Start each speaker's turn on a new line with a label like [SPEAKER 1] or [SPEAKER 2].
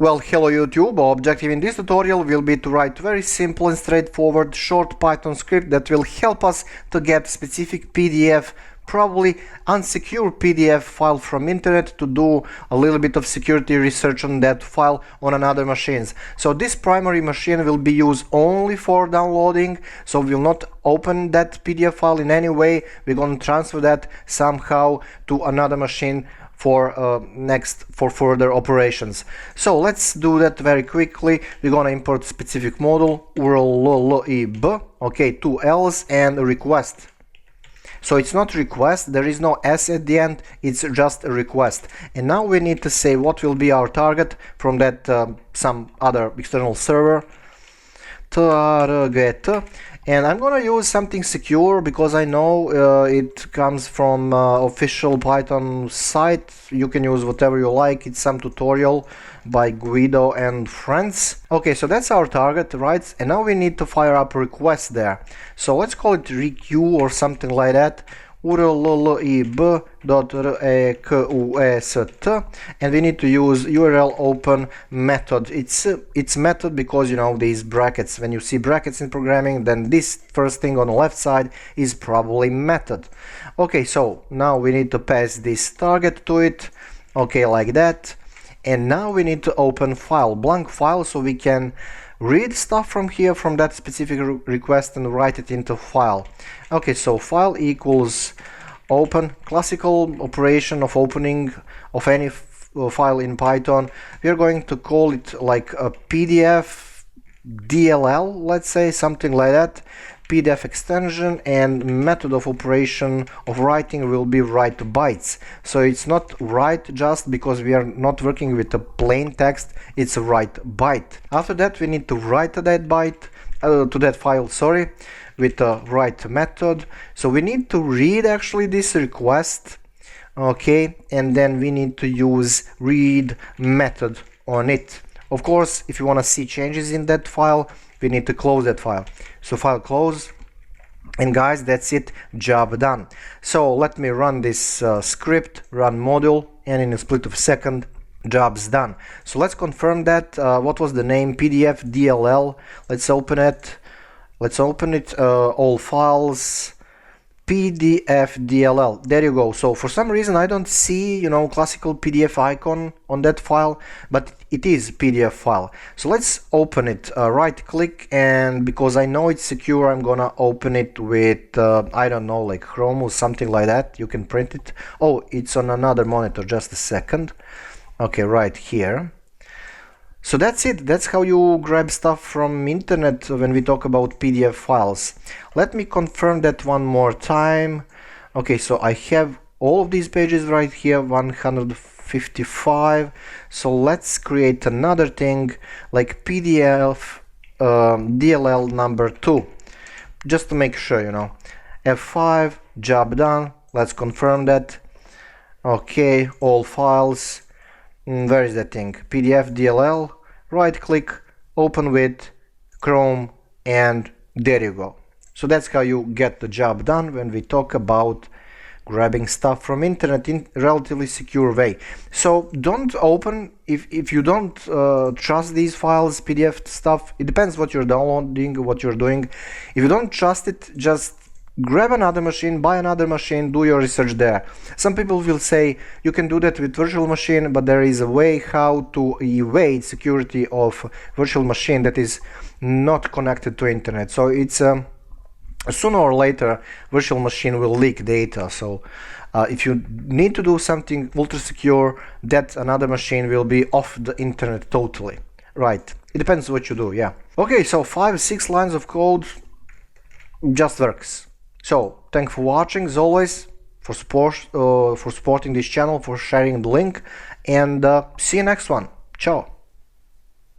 [SPEAKER 1] Well, hello YouTube. Our objective in this tutorial will be to write very simple and straightforward short Python script that will help us to get specific PDF, probably unsecure PDF file from internet, to do a little bit of security research on that file on another machines. So this primary machine will be used only for downloading, so we will not open that PDF file in any way. We're going to transfer that somehow to another machine for further operations. So let's do that very quickly. We're gonna import specific module urllib, okay, 2 L's and request. So it's not request, there is no S at the end, it's just a request. And now we need to say what will be our target from that some other external server. Target. And I'm gonna use something secure because I know it comes from official Python site. You can use whatever you like. It's some tutorial by Guido and friends. Okay, so that's our target, right? And now we need to fire up a request there. So let's call it request or something like that. urllib.request, and we need to use URL open method. It's method because, you know, these brackets, when you see brackets in programming, then this first thing on the left side is probably method. Okay, so now we need to pass this target to it, okay, like that. And now we need to open file, blank file, so we can read stuff from here, from that specific request, and write it into file. Okay, so file equals open, classical operation of opening of any file in Python. We are going to call it like a PDF DLL, let's say, something like that. PDF extension, and method of operation of writing will be write bytes. So it's not write just because we are not working with a plain text, it's a write byte. After that we need to write to that byte, to that file, sorry, with a write method. So we need to read actually this request, okay, and then we need to use read method on it. Of course, if you want to see changes in that file, we need to close that file. So file close, and guys, that's it, job done. So let me run this script, run module, and in a split of a second, job's done. So let's confirm that. What was the name? PDF DLL. Let's open it. All files, PDF DLL. There you go. So for some reason I don't see, you know, classical PDF icon on that file, but it is PDF file. So let's open it. Right click, and because I know it's secure, I'm gonna open it with I don't know, like Chrome or something like that. You can print it. Oh, it's on another monitor. Just a second. Okay, right here. So that's it. That's how you grab stuff from internet when we talk about PDF files. Let me confirm that one more time. Okay, so I have all of these pages right here, 155. So let's create another thing like PDF DLL number 2, just to make sure, you know. F5, job done. Let's confirm that. Okay, all files. Where is that thing? PDF DLL, right click, open with Chrome, and there you go. So that's how you get the job done when we talk about grabbing stuff from internet in relatively secure way. So don't open, if you don't trust these files, PDF stuff, it depends what you're downloading, what you're doing. If you don't trust it, just grab another machine, buy another machine, do your research there. Some people will say you can do that with virtual machine, but there is a way how to evade security of virtual machine that is not connected to internet. So it's sooner or later virtual machine will leak data. So if you need to do something ultra secure, that another machine will be off the internet totally. Right, it depends what you do, yeah. Okay, so 5-6 lines of code just works. So thanks for watching, as always, for supporting this channel, for sharing the link, and see you next one. Ciao.